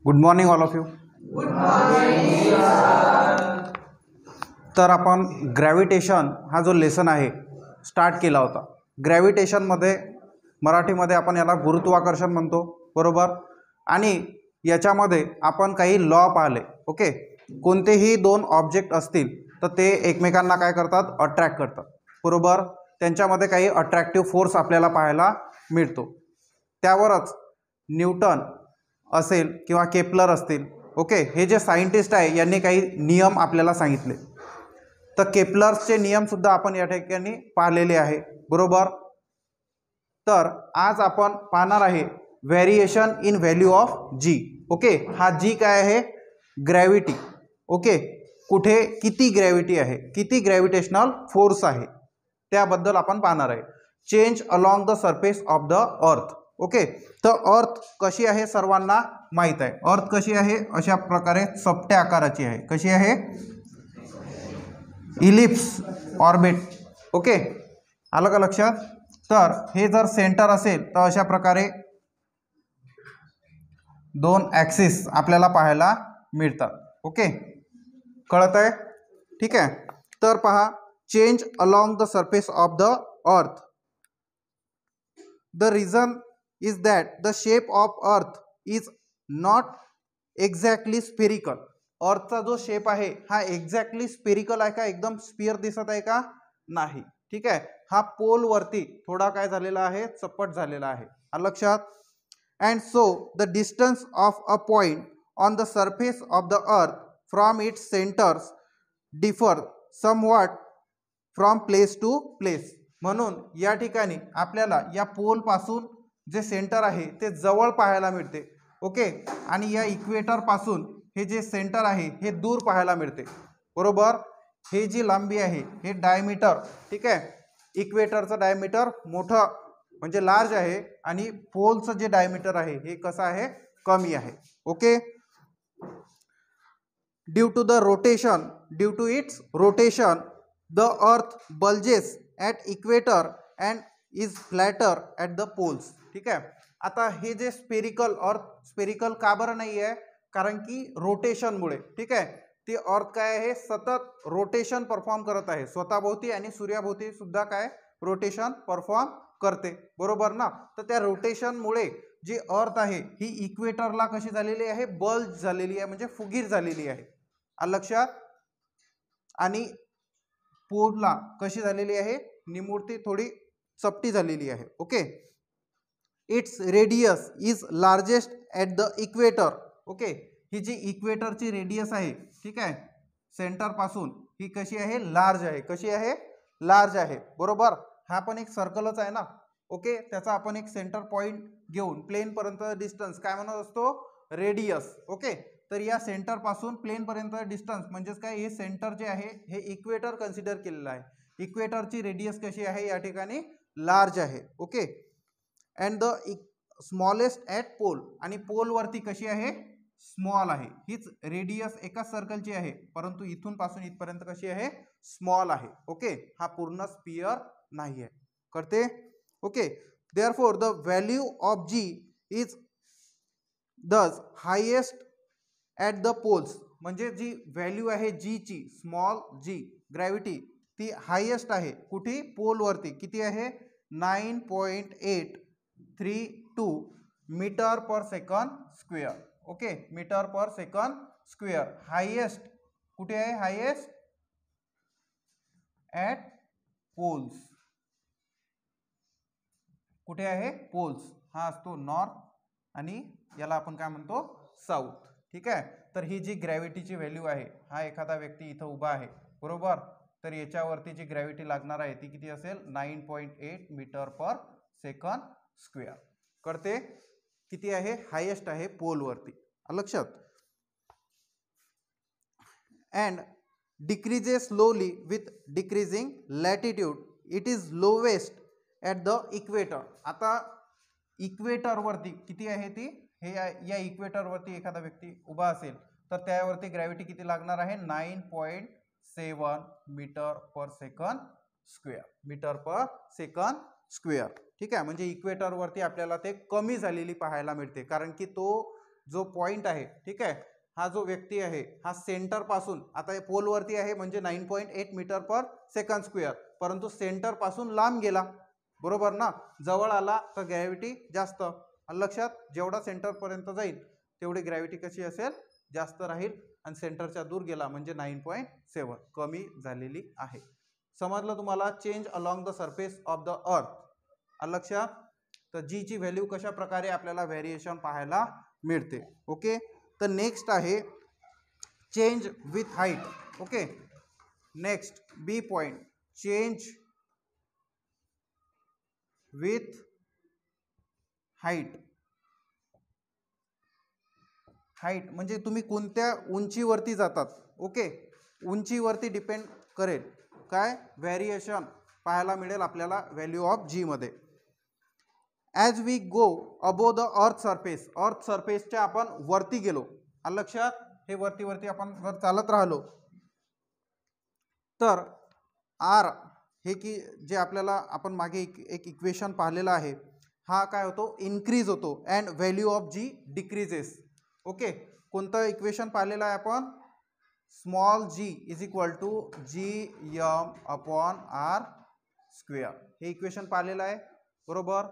Good morning all of you. तर आपण gravitation हा जो लेसन आहे स्टार्ट केला होता. ग्रॅव्हिटेशनमध्ये मराठीमध्ये आपण याला गुरुत्वाकर्षण म्हणतो, बरोबर. आणि याच्यामध्ये आपण काही लॉ पाहिले. ओके, कोणतेही दोन ऑब्जेक्ट असतील तर ते एकमेकांना काय करतात, अट्रॅक्ट करतात, बरोबर. त्यांच्यामध्ये काही अट्रॅक्टिव्ह फोर्स आपल्याला पाहायला मिळतो. त्यावरच न्यूटन असेल किंवा केपलर असतील, ओके, हे जे सायंटिस्ट आहे यांनी काही नियम आपल्याला सांगितले. तर केपलर्सचे नियमसुद्धा आपण या ठिकाणी पाहिलेले आहे, बरोबर. तर आज आपण पाहणार आहे variation in value of G. Okay, हा जी काय आहे, ग्रॅव्हिटी. ओके, कुठे किती ग्रॅव्हिटी आहे, किती ग्रॅव्हिटेशनल फोर्स आहे त्याबद्दल आपण पाहणार आहे. Change along the surface of the earth. Okay, तर अर्थ कशी आहे सर्वांना माहीत आहे. अर्थ कशी आहे, अशा प्रकारे चपट्या आकाराची आहे. कशी आहे, इलिप्स ऑर्बिट. ओके, आलं का लक्षात. तर हे जर सेंटर असेल तर अशा प्रकारे दोन ॲक्सिस आपल्याला पाहायला मिळतात. ओके, कळत आहे, ठीक आहे. तर पहा, change along the surface of the अर्थ. The reason is that the shape of earth is not exactly spherical. अर्थचा जो शेप आहे हा एक्झॅक्टली स्पेरिकल आहे का, एकदम स्पियर दिसत आहे का, नाही. ठीक आहे, हा पोल वरती थोडा काय झालेला आहे, चपट झालेला आहे. लक्षात. And so the distance of a point on the surface of the earth from its centres differ somewhat from place to place. म्हणून या ठिकाणी आपल्याला या पोल पासून जे सेंटर आहे ते जवळ पाहायला मिळते. ओके, आणि या इक्वेटर पासून हे जे सेंटर आहे हे दूर पाहायला मिळते, बरोबर. हे जी लांबी आहे हे डायमीटर, ठीक आहे, इक्वेटरचं डायमीटर मोठं म्हणजे लार्ज आहे आणि पोलचं जे डायमीटर आहे हे कसं आहे, कमी आहे. Okay, due to the rotation, due to its rotation the earth bulges at equator and is flatter at the poles. ठीक आहे. आता हे जे स्पेरिकल अर्थ, स्पेरिकल का बरं नाही आहे, कारण की रोटेशनमुळे. ठीक आहे, ते अर्थ काय आहे, सतत रोटेशन परफॉर्म करत आहे स्वतःभोवती आणि सूर्याभोवती सुद्धा काय रोटेशन परफॉर्म करते, बरोबर ना. तर त्या रोटेशनमुळे जी अर्थ आहे ही इक्वेटरला कशी झालेली आहे, बल्ज झालेली आहे, म्हणजे फुगीर झालेली आहे. लक्षात. आणि पोलला कशी झालेली आहे, निमुळती, थोडी चपटी झालेली आहे. Okay, it's radius is largest at the equator. Okay, ही जी इक्वेटरची रेडियस आहे, ठीक आहे, सेंटर पासून ही कशी आहे, लार्ज आहे. कशी आहे, लार्ज आहे, बरोबर. हा पण एक सर्कलच आहे ना. ओके, त्याचा आपण एक सेंटर पॉइंट घेऊन प्लेन पर्यंत डिस्टन्स काय म्हणत असतो, रेडियस. ओके, तर या सेंटर पासून प्लेन पर्यंत डिस्टन्स म्हणजेच काय, हे सेंटर जे आहे हे इक्वेटर कन्सिडर केलेलं आहे. इक्वेटरची रेडियस कशी आहे या ठिकाणी, लार्ज आहे. Okay, and the smallest at pole, आणि पोलवरती कशी आहे, स्मॉल आहे. हीच रेडियस एका सर्कलची आहे, परंतु इथून पासून इथपर्यंत कशी आहे, स्मॉल आहे. ओके, हा पूर्ण स्पियर नाही आहे, कळते. Okay, therefore the value of G is thus highest at the poles. म्हणजे जी व्हॅल्यू आहे जी ची, स्मॉल जी ग्रॅव्हिटी, ती हायेस्ट आहे कुठे, पोलवरती. किती आहे, 9.832 metre per second square. Okay, metre per second square. Highest कुठे आहे, हायेस्ट ॲट पोल्स. कुठे आहे, पोल्स. हा असतो नॉर्थ आणि याला आपण काय म्हणतो, साऊथ. ठीक आहे. तर ही जी ग्रॅव्हिटीची व्हॅल्यू आहे, हा एखादा व्यक्ती इथं उभा आहे, बरोबर. तर याच्यावरती जी ग्रॅव्हिटी लागणार आहे ती किती असेल, 9.8 मीटर पर सेकंड स्क्वेअर. कळते, किती आहे, हायेस्ट आहे पोलवरती. लक्षात. And decreases slowly with decreasing latitude. It is lowest at the equator. आता इक्वेटरवरती किती आहे ती, हे या इक्वेटरवरती एखादा व्यक्ती उभा असेल तर त्यावरती ग्रॅव्हिटी किती लागणार आहे, 9.7 metre per second square. Metre per second square. ठीक आहे, म्हणजे इक्वेटरवरती आपल्याला ते कमी झालेली पाहायला मिळते, कारण की तो जो पॉइंट आहे, ठीक आहे, हा जो व्यक्ती आहे हा सेंटर पासून, आता हे पोलवरती आहे म्हणजे 9.8 मीटर पर सेकंड स्क्वेअर, परंतु सेंटर पासून लांब गेला, बरोबर ना, जवळ आला तर ग्रॅव्हिटी जास्त. लक्षात, जेवढा सेंटर पर्यंत जाईल तेवढी ग्रॅव्हिटी कशी असेल, जास्त राहील, आणि सेंटरच्या दूर गेला म्हणजे 9.7 कमी झालेली आहे. समजलं तुम्हाला? Change along the surface of the earth. लक्षात, तर जी ची व्हॅल्यू कशा प्रकारे आपल्याला व्हेरिएशन पाहायला मिळते. ओके, तर नेक्स्ट आहे change with height. Okay, next B point, change with height. Height म्हणजे तुम्ही कोणत्या उंचीवरती जातात. ओके, उंचीवरती डिपेंड करेल काय व्हेरिएशन पाहायला मिळेल आपल्याला व्हॅल्यू ऑफ जी मध्ये. As we go above the earth surface, earth सरफेसच्या आपण वरती गेलो, लक्षात, हे वरती वरती आपण जर चालत राहिलो तर आर हे की जे आपल्याला आपण मागे एक इक्वेशन पाहिलेलं आहे, हा काय होतो, इन्क्रीज होतो, and value of G decreases. Okay, कोणतं इक्वेशन पाहिलेलं आहे आपण, small G is equal to G M upon R square, हे इक्वेशन पाहिलेलं आहे, बरोबर.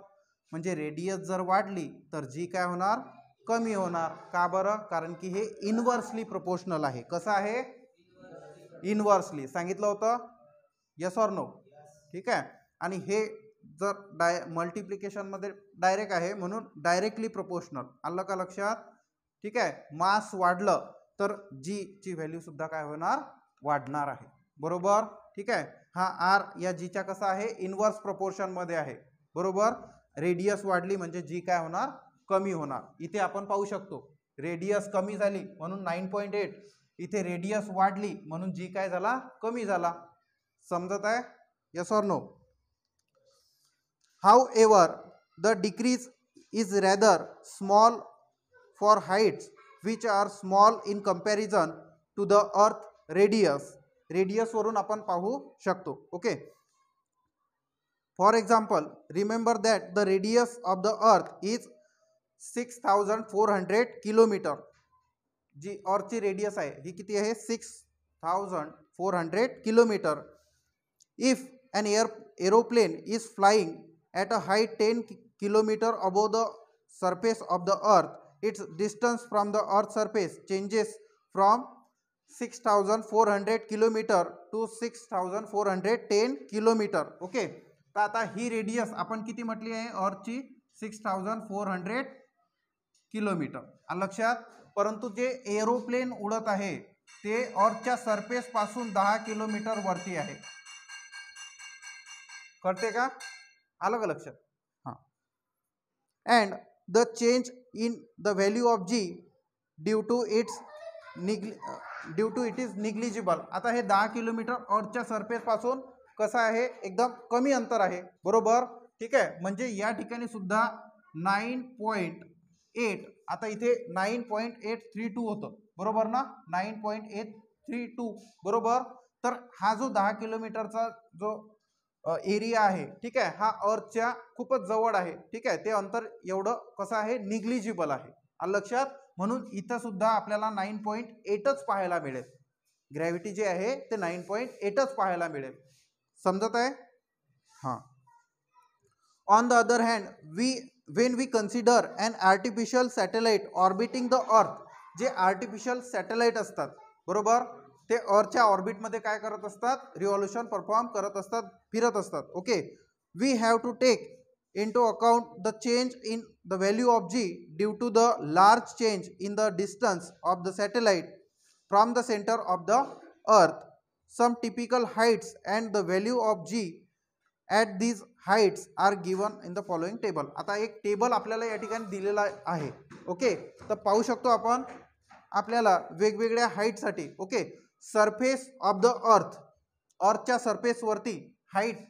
म्हणजे रेडियस जर वाढली तर जी काय होणार, कमी होणार. का बरं, कारण की हे इनवर्सली प्रोपोर्शनल आहे. कसं आहे, इनवर्सली सांगितलं होतं, यस ऑर नो, ठीक आहे. आणि हे जर मल्टिप्लिकेशन मध्ये डायरेक्ट आहे म्हणून डायरेक्टली प्रोपोर्शनल. आलं का लक्षात, ठीक आहे. मास वाढलं तर जी ची व्हॅल्यू सुद्धा काय होणार, वाढणार आहे, बरोबर, ठीक आहे. हा आर या जीच्या कसा आहे, इनवर्स प्रोपोर्शन मध्ये आहे, बरोबर. रेडियस वाढली म्हणजे जी काय होणार, कमी होणार. इथे आपण पाहू शकतो रेडियस कमी झाली म्हणून 9.8, इथे रेडियस वाढली म्हणून जी काय झाला, कमी झाला. समजत आहे, yes or no. However the decrease is rather small for heights which are small in comparison to the earth radius. Radius वरून आपण पाहू शकतो. Okay, for example remember that the radius of the earth is 6400 kilometre. G अर्थची radius आहे ही किती आहे, 6400 kilometre. If an aeroplane is flying at a height 10 kilometer above the surface of the earth, its distance from the earth surface changes from 6400 kilometer to 6410 kilometer. Okay, तर आता ही radius आपण किती म्हटली आहे, अर्थची 6400 किलोमीटर, लक्षात. परंतु जे एरोप्लेन उडत आहे ते अर्थच्या सरफेस पासून 10 किलोमीटर वरती आहे. कळते का, आलं का लक्षात. हां, and the change in the value of G due to it is negligible. आता हे 10 किलोमीटर अर्थच्या सरफेस पासून कसं आहे, एकदम कमी अंतर आहे, बरोबर, ठीक आहे. म्हणजे या ठिकाणी सुद्धा 9.8, आता इथे 9.832 होतं, बरोबर ना, 9.832, बरोबर. तर हा जो 10 किलोमीटरचा जो एरिया आहे, ठीक आहे, हा अर्थच्या खूपच जवळ आहे, ठीक आहे. ते अंतर एवढं कसं आहे, निग्लिजिबल आहे, लक्षात. म्हणून इथं सुद्धा आपल्याला 9.8च पाहायला मिळेल. ग्रॅव्हिटी जे आहे ते 9.8च पाहायला मिळेल. समजत आहे. हां, on the other hand when we consider an artificial satellite orbiting the earth, जे आर्टिफिशियल सॅटेलाइट असतात, बरोबर, ते अर्थच्या ऑर्बिटमध्ये काय करत असतात, रिव्हॉल्युशन परफॉर्म करत असतात, फिरत असतात. Okay, we have to take into account the change in the value of g due to the large change in the distance of the satellite from the center of the earth. Some typical heights and the value of g at these heights are given in the following table. आता एक table आपल्याला या ठिकाणी दिलेला आहे. Okay, तर पाहू शकतो आपण आपल्याला वेगवेगळ्या हाईटसाठी. Okay, surface of the earth, अर्थच्या सरफेसवरती हाईट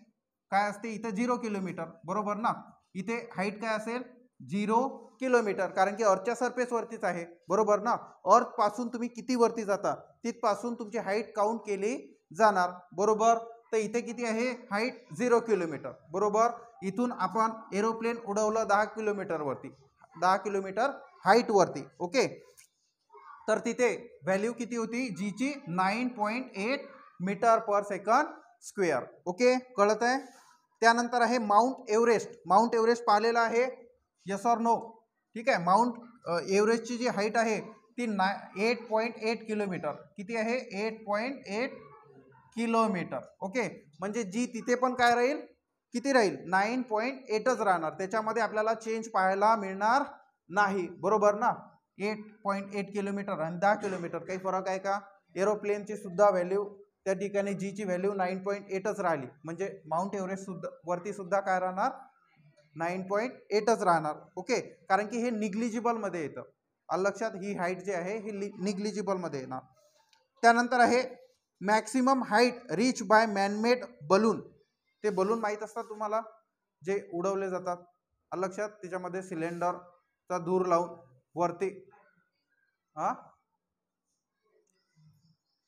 काय असते, इथे 0 किलोमीटर, बरोबर ना. इथे हाईट काय असेल, 0 किलोमीटर, कारण की अर्थच्या सरफेस वरतीच आहे, बरोबर ना. अर्थ पासून तुम्ही किती वरती जाता तिथपासून तुमची हाईट काउंट केली जाणार, बरोबर. तर इथे किती आहे हाईट, 0 किलोमीटर, बरोबर. इथून आपण एरोप्लेन उडवलं 10 किलोमीटर वरती, 10 किलोमीटर हाईटवरती. ओके, तर तिथे व्हॅल्यू किती होती जीची 9.8 metre per second square. Okay, कळत आहे. त्यानंतर आहे माउंट एव्हरेस्ट. माउंट एव्हरेस्ट पाहिलेला आहे, यस ऑर नो? ठीक आहे, माउंट एव्हरेस्टची जी हाईट आहे ती 8.8 किलोमीटर. किती आहे? 8.8 किलोमीटर. ओके, म्हणजे जी तिथे पण काय राहील, किती राहील? 9.8च राहणार. त्याच्यामध्ये आपल्याला चेंज पाहायला मिळणार नाही, बरोबर ना? 8.8 किलोमीटर आणि 10 किलोमीटर काही फरक आहे का? एरोप्लेनची सुद्धा व्हॅल्यू त्या ठिकाणी जीची व्हॅल्यू 9.8च राहिली, म्हणजे माउंट एव्हरेस्ट सुद्धा वरती सुद्धा काय राहणार? 9.8च राहणार. ओके, कारण की हे निग्लिजिबल मध्ये येतं. लक्षात, ही हाईट जी आहे ही निग्लिजिबल मध्ये येणार. त्यानंतर आहे maximum height reach by man-made balloon. ते बलून माहीत असतात तुम्हाला, जे उडवले जातात. लक्षात, त्याच्यामध्ये सिलेंडरचा धूर लावून वरती. हा,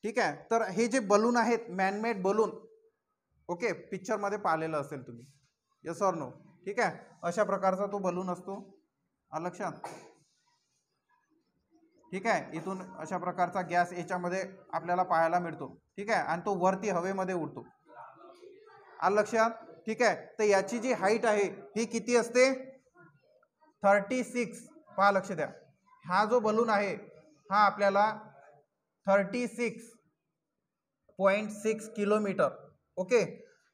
ठीक आहे. तर हे जे बलून आहेत मॅनमेड बलून, ओके, पिक्चरमध्ये पाहिलेलं असेल तुम्ही, यस ऑर नो? ठीक आहे, अशा प्रकारचा तो बलून असतो. लक्षात, ठीक आहे. इथून अशा प्रकारचा गॅस याच्यामध्ये आपल्याला पाहायला मिळतो. ठीक आहे, आणि तो वरती हवेमध्ये उडतो. लक्षात, ठीक आहे. तर याची जी हाईट आहे ही किती असते? 36. पहा, लक्ष द्या. हा जो बलून आहे हा आपल्याला 36.6 किलोमीटर. ओके,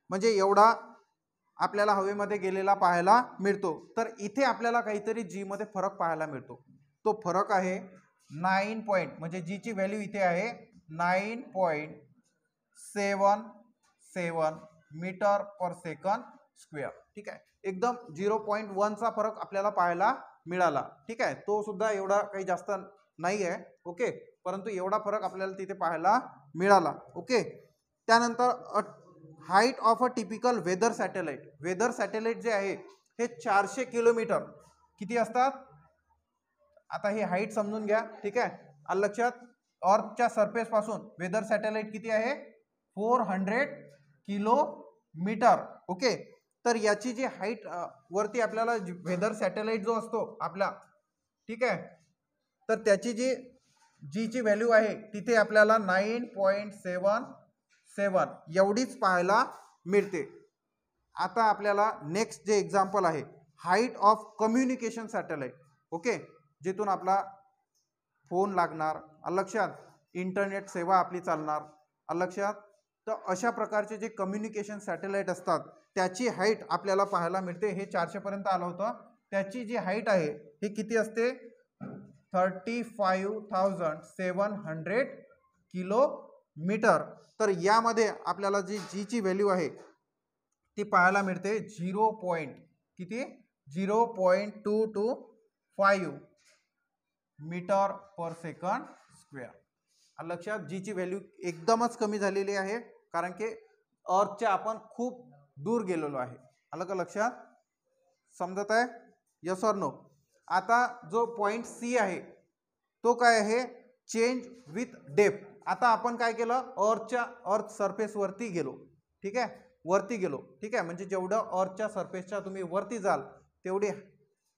म्हणजे एवढा आपल्याला हवेमध्ये गेलेला पाहायला मिळतो. तर इथे आपल्याला काहीतरी जी मध्ये फरक पाहायला मिळतो. तो फरक आहे 9 पॉइंट, म्हणजे जी ची व्हॅल्यू इथे आहे 9.77 मीटर पर सेकंड स्क्वेअर. ठीक आहे, एकदम 0.1 चा फरक आपल्याला पाहायला मिळाला. ठीक आहे, तो सुद्धा एवढा काही जास्त नाही आहे. ओके, परंतु एवढा फरक आपल्याला तिथे पाहायला मिळाला. ओके, त्यानंतर height of a typical weather satellite. Weather satellite जे आहे हे 400 किलोमीटर किती असतात? आता ही हाईट समजून घ्या. ठीक आहे, लक्षात, अर्थच्या सरफेस पासून वेदर सॅटेलाइट किती आहे? 400 किलोमीटर. ओके, तर याची जी हाईट वरती आपल्याला वेदर सॅटेलाइट जो असतो आपला, ठीक आहे, तर त्याची जी ची व्हॅल्यू आहे तिथे आपल्याला 9.77 एवढीच पाहायला मिळते. आता आपल्याला नेक्स्ट जे एक्झाम्पल आहे, height of communication satellite. Okay, जिथून आपला फोन लागणार, लक्षात, इंटरनेट सेवा आपली चालणार. लक्षात, तर अशा प्रकारचे जे कम्युनिकेशन सॅटेलाइट असतात त्याची हाईट आपल्याला पाहायला मिळते. हे 400 पर्यंत आलं होतं. त्याची जी हाईट आहे ही किती असते? 35,700 किलोमीटर. तर यामध्ये आपल्याला जी ची व्हॅल्यू आहे ती पाहायला मिळते 0.225 मीटर पर सेकंड स्क्वेअर. लक्षात, जी ची व्हॅल्यू एकदमच कमी झालेली आहे, कारण की अर्थच्या आपण खूप दूर गेलेलो आहे. आलं का लक्षात? समजत आहे? Yes or no? आता जो पॉइंट सी आहे तो काय आहे? Change with depth. आता आपण काय केलं? अर्थ सरफेस वरती गेलो. ठीक आहे, वरती गेलो. ठीक आहे, म्हणजे जेवढं अर्थच्या सरफेसच्या तुम्ही वरती जाल तेवढी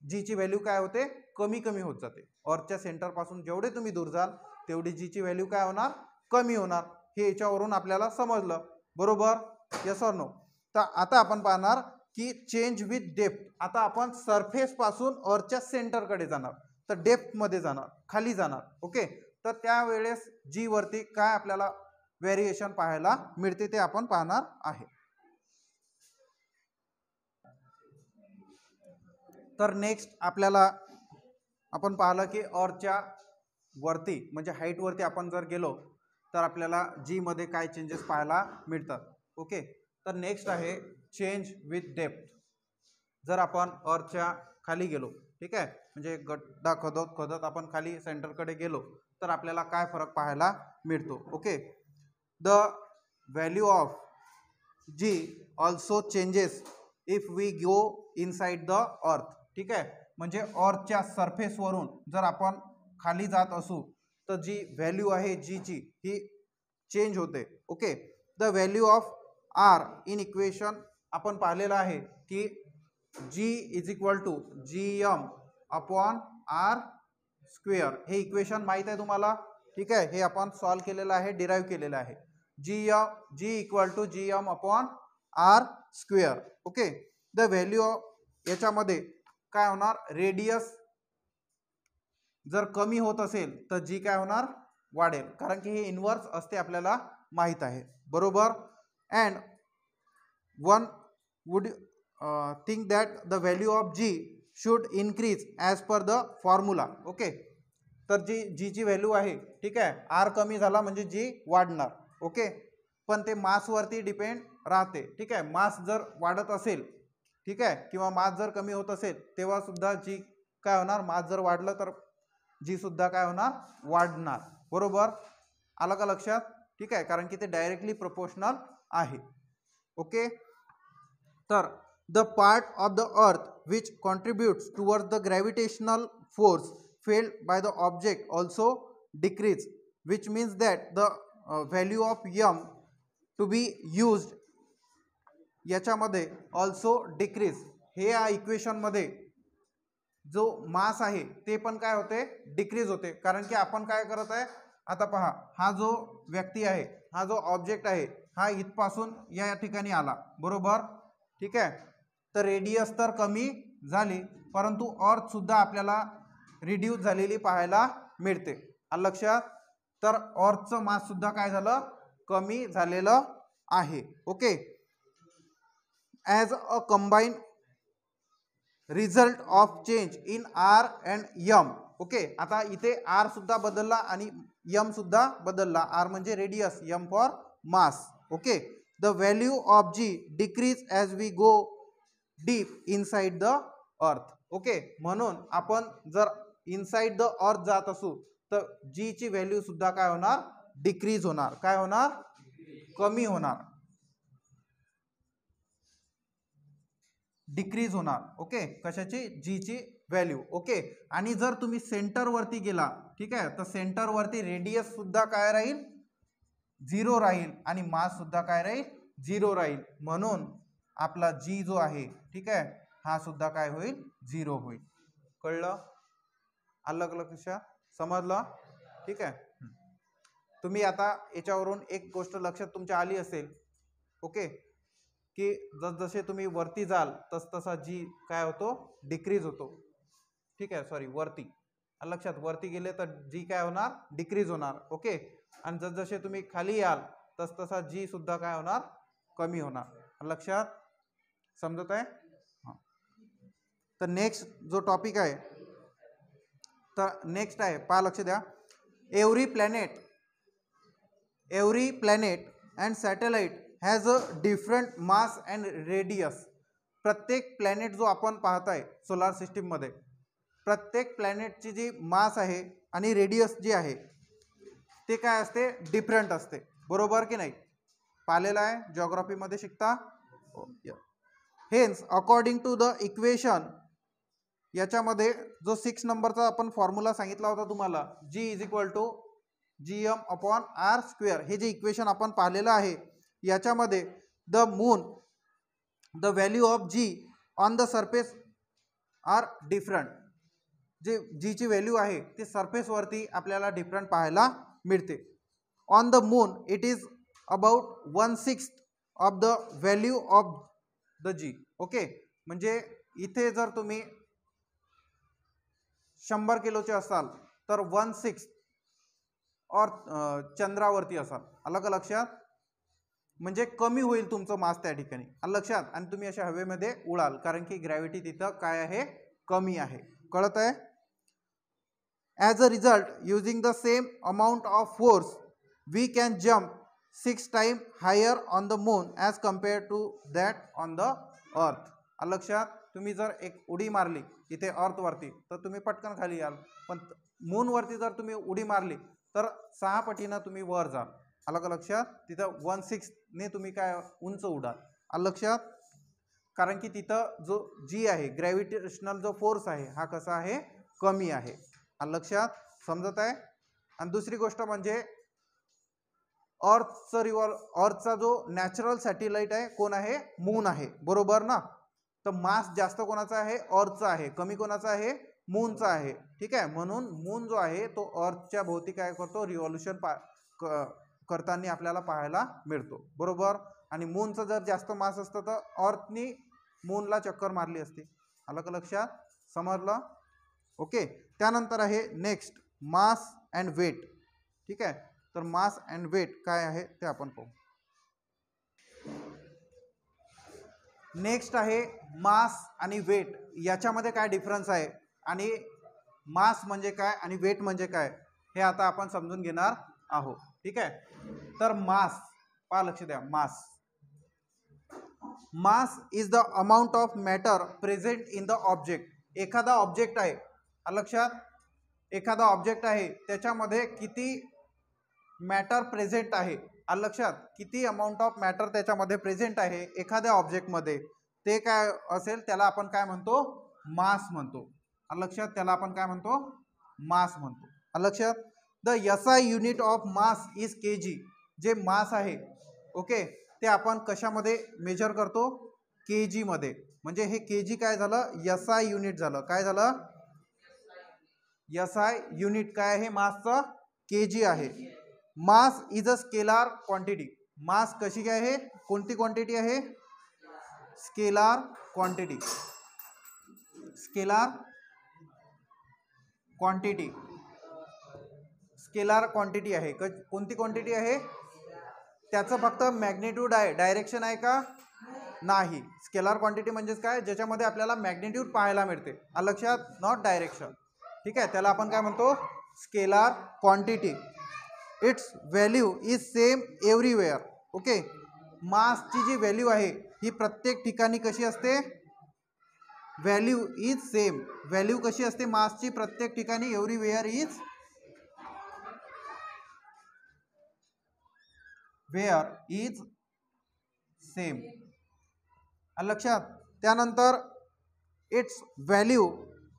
जी ची व्हॅल्यू काय होते? कमी कमी होत जाते. अर्थच्या सेंटर पासून जेवढे तुम्ही दूर जाल तेवढी जी ची व्हॅल्यू काय होणार? कमी होणार. हे याच्यावरून आपल्याला समजलं, बरोबर? Yes or no? तर आता आपण पाहणार की चेंज विथ डेप्थ. आता आपण सरफेस पासून अर्थच्या सेंटर कडे जाणार, तर डेप्थ मध्ये जाणार, खाली जाणार. ओके, तर त्यावेळेस जी वरती काय आपल्याला व्हेरिएशन पाहायला मिळते ते आपण पाहणार आहे. तर नेक्स्ट आपल्याला आपण पाहिलं की अर्थच्या वरती म्हणजे हाईट वरती आपण जर गेलो तर आपल्याला जी मध्ये काय चेंजेस पाहायला मिळतात. ओके, तर नेक्स्ट आहे चेंज विथ डेप्थ. जर आपण अर्थच्या खाली गेलो, ठीक आहे, म्हणजे गड्डा खोदत खोदत आपण खाली सेंटरकडे गेलो तर आपल्याला काय फरक पाहायला मिळतो. Okay, the value of G also changes if we go inside the earth. ठीक आहे, म्हणजे अर्थच्या सरफेसवरून जर आपण खाली जात असू तर जी व्हॅल्यू आहे जी ची ही चेंज होते. Okay, the value of R in equation आपण पाहिलेलं आहे की g is equal to G M upon R square, हे इक्वेशन माहीत आहे तुम्हाला, ठीक आहे, हे आपण सॉल्व केलेलं आहे, डिराईव्ह केलेलं आहे. G equal to GM upon R square. Okay, the value of याच्यामध्ये काय होणार, रेडियस जर कमी होत असेल तर जी काय होणार, वाढेल, कारण की हे इन्व्हर्स असते आपल्याला माहित आहे, बरोबर. And one would think that the value of G should increase as per the formula. Okay, तर जीची व्हॅल्यू आहे, ठीक आहे, आर कमी झाला म्हणजे जी वाढणार. ओके, पण ते मासवरती डिपेंड राहते, ठीक आहे. मास जर वाढत असेल, ठीक आहे, किंवा मास जर कमी होत असेल तेव्हा सुद्धा जी काय होणार, मास जर वाढलं तर जी सुद्धा काय होणार, वाढणार, बरोबर. आलं का लक्षात, ठीक आहे, कारण की ते डायरेक्टली प्रोपोर्शनल आहे. ओके, तर द पार्ट ऑफ द अर्थ which contributes towards the gravitational force felt by the object also decrease, which means that the value of m to be used याच्यामध्ये also decrease. हे या equation मध्ये जो मास आहे ते पण काय होते, डिक्रीज होते, कारण की आपण काय करत आहे, आता पहा, हा जो व्यक्ती आहे, हा जो ऑब्जेक्ट आहे, हा इथपासून या ठिकाणी आला, बरोबर, ठीक आहे. तर रेडियस तर कमी झाली, परंतु अर्थ सुद्धा आपल्याला रिड्यूस झालेली पाहायला मिळते. लक्षात, तर अर्थचं मास सुद्धा काय झालं, कमी झालेलं आहे. Okay, as a combine result of change in R and M. Okay, आता इथे आर सुद्धा बदलला आणि यम सुद्धा बदलला. आर म्हणजे radius, M for mass. Okay, the value of G decrease as we go deep inside the earth. Okay, म्हणून आपण जर इनसाइड द अर्थ जात असू तर जी ची व्हॅल्यू सुद्धा काय होणार, डिक्रीज होणार. काय होणार, कमी होणार, डिक्रीज होणार. ओके, कशाची, जी ची व्हॅल्यू. ओके, आणि जर तुम्ही सेंटर वरती गेला, ठीक आहे, तर सेंटर वरती रेडियस सुद्धा काय राहील, 0 राहील, आणि मास सुद्धा काय राहील, 0 राहील. म्हणून आपला जी जो आहे, ठीक आहे, हा सुद्धा काय होईल, 0 होईल. कळलं, अलग लक्षात, समजलं, ठीक आहे. तुम्ही आता याच्यावरून एक गोष्ट लक्षात तुमच्या आली असेल, ओके, की जसजसे तुम्ही वरती जाल तसा जी काय होतो, डिक्रीज होतो, ठीक आहे, सॉरी, वरती, लक्षात, वरती गेले तर जी काय होणार, डिक्रीज होणार. ओके, आणि जसजसे तुम्ही खाली याल तसा जी सुद्धा काय होणार, कमी होणार. लक्षात, समजत आहे. हां, तर नेक्स्ट जो टॉपिक आहे, तर नेक्स्ट आहे, पहा, लक्ष द्या. Every planet and satellite has a different mass and radius. प्रत्येक प्लॅनेट जो आपण पाहत आहे सोलार सिस्टीममध्ये, प्रत्येक प्लॅनेटची जी मास आहे आणि रेडियस जी आहे ते काय असते, डिफरंट असते, बरोबर की नाही, पाहिलेलं आहे, जिओग्राफीमध्ये शिकता. Hence according to the equation, याच्यामध्ये जो 6 नंबरचा आपण फॉर्म्युला सांगितला होता तुम्हाला, g is equal to GM upon R square, हे जे इक्वेशन आपण पाहिलेलं आहे, याच्यामध्ये the moon, the value of g on the surface are different. जे जी ची व्हॅल्यू आहे ती सरफेसवरती आपल्याला डिफरंट पाहायला मिळते. On the moon it is about 1/6 of the value of the G. Okay, म्हणजे इथे जर तुम्ही 100 किलोचे असाल तर 1/6 और चंद्रावरती असाल, अलग लक्षात, म्हणजे कमी होईल तुमचं मास त्या ठिकाणी, लक्षात, आणि तुम्ही अशा हवेमध्ये उडाल, कारण की ग्रॅव्हिटी तिथं काय आहे, कमी आहे. कळत आहे. As a result, using the same amount of force we can jump 6 times higher on the moon as compare to that on the earth. लक्षात, तुम्ही जर एक उडी मारली इथे अर्थवरती तर तुम्ही पटकन खाली याल, पण मूनवरती जर तुम्ही उडी मारली तर 6 पटीनं तुम्ही वर जाल. अलग लक्षात, तिथं 1/6 ने तुम्ही काय उंच उडाल. लक्षात, कारण की तिथं जो जी आहे, ग्रॅव्हिटेशनल जो फोर्स आहे, हा कसा आहे, कमी आहे. लक्षात, समजत आहे. आणि दुसरी गोष्ट म्हणजे अर्थचा जो नॅचरल सॅटेलाइट आहे, कोण आहे, मून आहे, बरोबर ना. तर मास जास्त कोणाचा आहे, अर्थचा आहे, कमी कोणाचा आहे, मूनचा आहे, ठीक आहे. म्हणून मून जो आहे तो अर्थच्या भोवती काय करतो, रिव्हॉल्युशन करताना आपल्याला पाहायला मिळतो, बरोबर. आणि मूनचं जर जास्त मास असतं तर अर्थनी मूनला चक्कर मारली असती. आलं का लक्षात, समजलं. ओके. त्यानंतर आहे नेक्स्ट मास अँड वेट, ठीक आहे. तर मास अँड वेट काय आहे ते आपण पाहू. नेक्स्ट आहे मास आणि वेट, याच्यामध्ये काय डिफरन्स आहे आणि मास म्हणजे काय आणि वेट म्हणजे काय हे आता आपण समजून घेणार आहोत, ठीक आहे. तर मास पहा, लक्ष द्या. Mass is the amount of matter present in the object. एखादा ऑब्जेक्ट आहे, लक्षात, एखादा ऑब्जेक्ट आहे त्याच्यामध्ये किती मॅटर प्रेझेंट आहे, लक्षात, किती अमाऊंट ऑफ मॅटर त्याच्यामध्ये प्रेझेंट आहे एखाद्या ऑब्जेक्टमध्ये, ते काय असेल त्याला आपण काय म्हणतो, मास म्हणतो. लक्षात, त्याला आपण काय म्हणतो, मास म्हणतो. लक्षात. The SI unit of mass is kg. जे मास आहे, ओके, ते आपण कशामध्ये मेजर करतो, kg मध्ये. म्हणजे हे kg काय झालं, SI युनिट झालं. काय झालं, SI युनिट काय आहे मासचं, kg आहे. Mass is a scalar quantity. Mass कशी काय आहे, कोणती क्वांटिटी आहे, scalar quantity. Scalar quantity, scalar quantity आहे. कोणती क्वांटिटी आहे, त्याचं फक्त मॅग्निट्यूड आहे, डायरेक्शन आहे का, नाही. स्केलार क्वांटिटी म्हणजेच काय, ज्याच्यामध्ये आपल्याला मॅग्निट्यूड पाहायला मिळते, लक्षात, नॉट डायरेक्शन, ठीक आहे. त्याला आपण काय म्हणतो, scalar quantity. It's value is same everywhere. Okay. मासची जी व्हॅल्यू आहे ही प्रत्येक ठिकाणी कशी असते, व्हॅल्यू इज सेम. व्हॅल्यू कशी असते मासची प्रत्येक ठिकाणी, everywhere is, where is same, लक्षात. त्यानंतर its value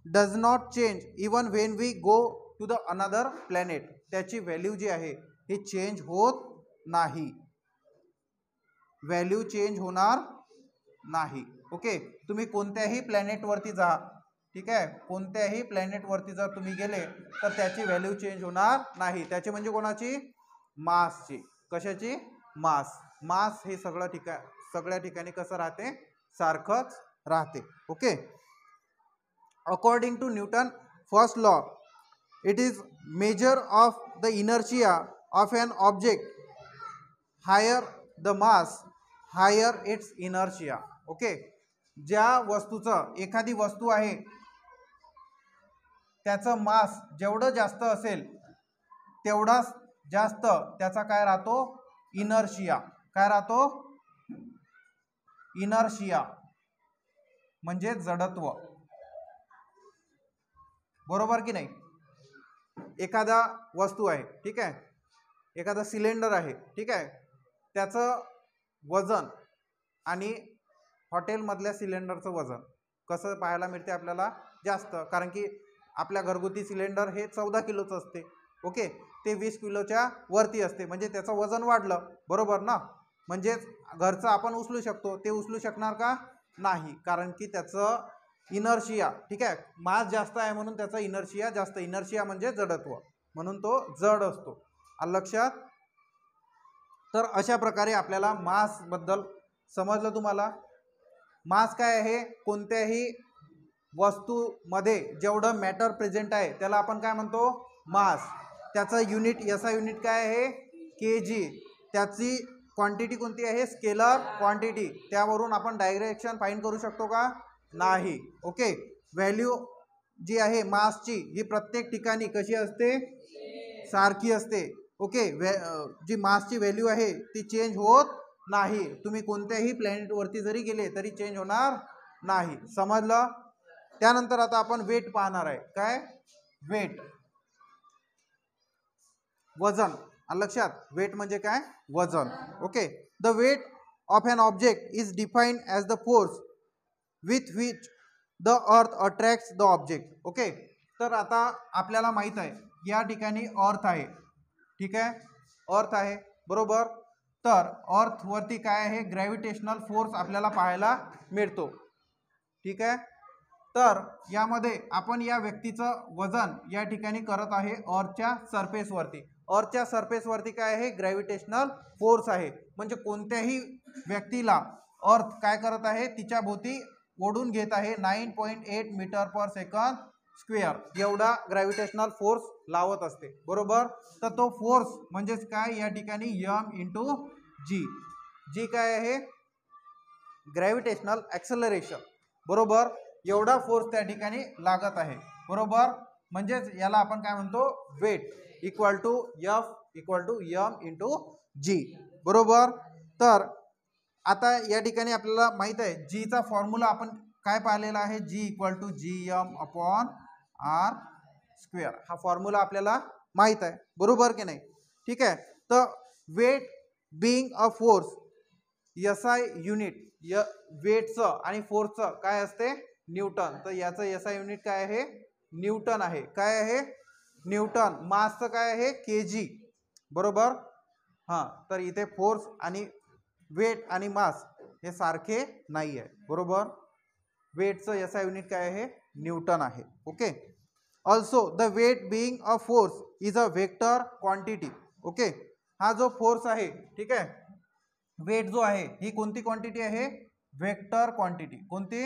does not change even when we go to the another planet. त्याची व्हॅल्यू जी आहे ही चेंज होत नाही, व्हॅल्यू चेंज होणार नाही. ओके. तुम्ही कोणत्याही प्लॅनेटवरती जा, ठीक आहे, कोणत्याही प्लॅनेटवरती जर तुम्ही गेले तर त्याची व्हॅल्यू चेंज होणार नाही. त्याची म्हणजे कोणाची, मासची. कशाची, मास. मास हे सगळ्या ठिकाणी कसं राहते, सारखंच राहते. Okay. According to Newton first law, it is measure of the inertia of an object, higher the mass higher its inertia. Okay. ज्या वस्तूचं, एखादी वस्तू आहे त्याचं मास जेवढं जास्त असेल तेवढाच जास्त त्याचा काय राहतो, इनर्शिया. काय राहतो, इनर्शिया म्हणजे जडत्व, बरोबर की नाही. एखादा वस्तू आहे, ठीक आहे, एखादा सिलेंडर आहे, ठीक आहे, त्याचं वजन आणि हॉटेलमधल्या सिलेंडरचं वजन कसं पाहायला मिळते आपल्याला, जास्त. कारण की आपल्या घरगुती सिलेंडर हे 14 किलोचं असते, ओके, ते 20 किलोच्या वरती असते, म्हणजे त्याचं वजन वाढलं, बरोबर ना. म्हणजेच घरचं आपण उचलू शकतो, ते उचलू शकणार का, नाही, कारण की त्याचं इनर्शिया, ठीक आहे, मास जास्त आहे म्हणून त्याचा इनर्शिया जास्त. इनर्शिया म्हणजे जडत्व, म्हणून तो जड असतो, लक्षात. तर अशा प्रकारे आपल्याला मास बद्दल समजलं तुम्हाला. मास काय आहे, कोणत्याही वस्तूमध्ये जेवढं मॅटर प्रेझेंट आहे त्याला आपण काय म्हणतो, मास. त्याचं युनिट, SI युनिट काय आहे, kg. त्याची क्वांटिटी कोणती आहे, स्केलर क्वांटिटी. त्यावरून आपण डायरेक्शन फाइंड करू शकतो का, नाही. ओके. व्हॅल्यू जी आहे मासची ही प्रत्येक ठिकाणी कशी असते, सारखी असते. ओके. जी मासची व्हॅल्यू आहे ती चेंज होत नाही. तुम्ही कोणत्याही प्लॅनेटवरती जरी गेले तरी चेंज होणार नाही, समजलं. त्यानंतर आता आपण वेट पाहणार आहे. काय, वेट, वजन, लक्षात. वेट म्हणजे काय, वजन. Okay. The weight of an object is defined as the force with which the earth attracts the object. Okay. तर आता आपल्याला माहित आहे या ठिकाणी अर्थ आहे, ठीक आहे, अर्थ आहे, बरोबर. तर अर्थवरती काय आहे, ग्रॅव्हिटेशनल फोर्स आपल्याला पाहायला मिळतो, ठीक आहे. तर यामध्ये आपण या व्यक्तीचं वजन या ठिकाणी करत आहे अर्थच्या सरफेसवरती. अर्थच्या सरफेसवरती काय आहे, ग्रॅव्हिटेशनल फोर्स आहे. म्हणजे कोणत्याही व्यक्तीला अर्थ काय करत आहे, तिच्या भोवती ओढून घेत आहे 9.8 मीटर पर सेकंद स्क्वेअर एवढा ग्रॅव्हिटेशनल फोर्स लावत असते, बरोबर. तर तो फोर्स म्हणजेच काय या ठिकाणी m इंटू जी. जी काय आहे, ग्रॅव्हिटेशनल ॲक्सेलरेशन, बरोबर. एवढा फोर्स त्या ठिकाणी लागत आहे, बरोबर. म्हणजेच याला आपण काय म्हणतो, weight equal to F equal to m into g, बरोबर. तर आता या ठिकाणी आपल्याला माहित आहे जीचा फॉर्म्युला आपण काय पाहिलेला आहे, g equal to GM upon R square. हा फॉर्म्युला आपल्याला माहित आहे, बरोबर की नाही. ठीक आहे. तर weight being a force SI unit, वेटचं आणि फोर्सचं काय असते, न्यूटन. तर याचं SI युनिट काय आहे, न्यूटन आहे. काय आहे, न्यूटन. मासचं काय आहे, kg, बरोबर. हां, तर इथे फोर्स आणि वेट आणि मास हे सारखे नाही आहे, बरोबर. वेटचं SI युनिट काय आहे, न्यूटन आहे. Okay. Also the weight being a force is a vector quantity. Okay. हा जो फोर्स आहे, ठीक आहे, वेट जो आहे ही कोणती क्वांटिटी आहे, वेक्टर क्वांटिटी. कोणती,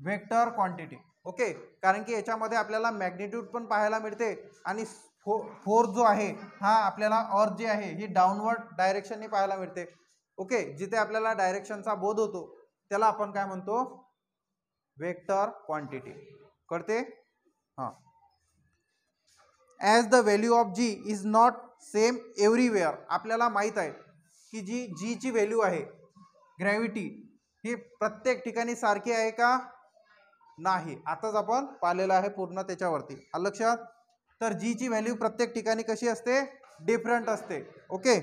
वेक्टर क्वांटिटी. ओके. कारण की याच्यामध्ये आपल्याला मॅग्निट्यूड पण पाहायला मिळते आणि फोर्स जो आहे हा आपल्याला अर्थ जे आहे ही डाऊनवर्ड डायरेक्शनने पाहायला मिळते. ओके. जिथे आपल्याला डायरेक्शनचा बोध होतो त्याला आपण काय म्हणतो, वेक्टर क्वांटिटी. कळते. हां. As the value of G is not same everywhere. आपल्याला माहीत आहे की जी ची व्हॅल्यू आहे ग्रॅव्हिटी ही प्रत्येक ठिकाणी सारखी आहे का, नाही. आताच आपण पाहिलेलं आहे पूर्ण त्याच्यावरती, लक्षात. तर जी ची व्हॅल्यू प्रत्येक ठिकाणी कशी असते, डिफरंट असते. Okay.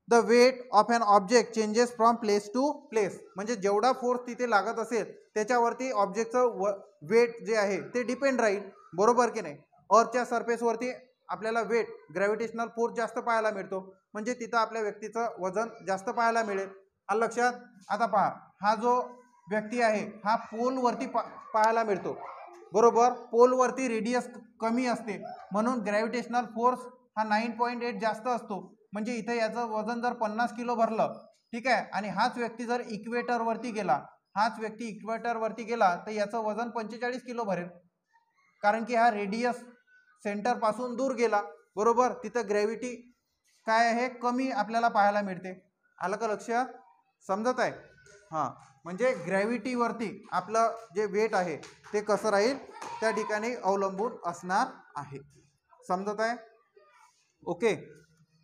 The weight of an object changes from place to place. म्हणजे जेवढा फोर्स तिथे लागत असेल त्याच्यावरती ऑब्जेक्टचं वेट जे आहे ते डिपेंड राहील, बरोबर की नाही. अर्थच्या सरफेसवरती आपल्याला वेट ग्रॅव्हिटेशनल फोर्स जास्त पाहायला मिळतो, म्हणजे तिथं आपल्या व्यक्तीचं वजन जास्त पाहायला मिळेल, लक्षात. आता पहा, हा जो व्यक्ती आहे हा पोलवरती पाहायला मिळतो, बरोबर. पोलवरती रेडियस कमी असते म्हणून ग्रॅव्हिटेशनल फोर्स हा 9.8 जास्त असतो. म्हणजे इथे याचं वजन जर 50 किलो भरलं, ठीक आहे, आणि हाच व्यक्ती जर इक्वेटरवरती गेला, तर याचं वजन 45 किलो भरेल, कारण की हा रेडियस सेंटर पासून दूर गेला, बरोबर. तिथं ग्रॅव्हिटी काय आहे, कमी आपल्याला पाहायला मिळते. आलं का लक्षात, समजत आहे. हां, म्हणजे ग्रॅव्हिटीवरती आपलं जे वेट आहे ते कसं राहील त्या ठिकाणी अवलंबून असणार आहे, समजत आहे. Okay.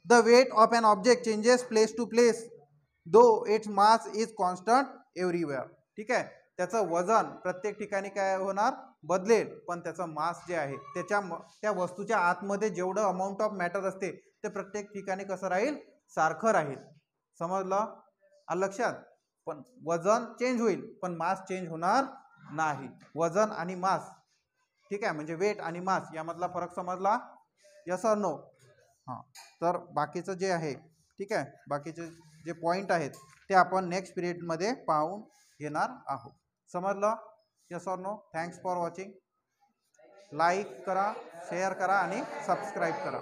The weight of an object changes place to place though its mass is constant everywhere. ठीक आहे. त्याचं वजन प्रत्येक ठिकाणी काय होणार, बदलेल, पण त्याचं मास जे आहे त्या वस्तूच्या आतमध्ये जेवढं अमाऊंट ऑफ मॅटर असते ते प्रत्येक ठिकाणी कसं राहील, सारखं राहील. समजलं, लक्षात. पण वजन चेंज होईल पण मास चेंज होणार नाही. वजन आणि मास, ठीक आहे, म्हणजे वेट आणि मास यामधला फरक समजला, यस ऑर नो. हां. तर बाकीचं जे आहे, ठीक आहे, बाकीचे जे पॉईंट आहेत ते आपण नेक्स्ट पिरियडमध्ये पाहून घेणार आहोत. समजलं, yes or no. Thanks for watching. Like करा, शेअर करा आणि सबस्क्राईब करा.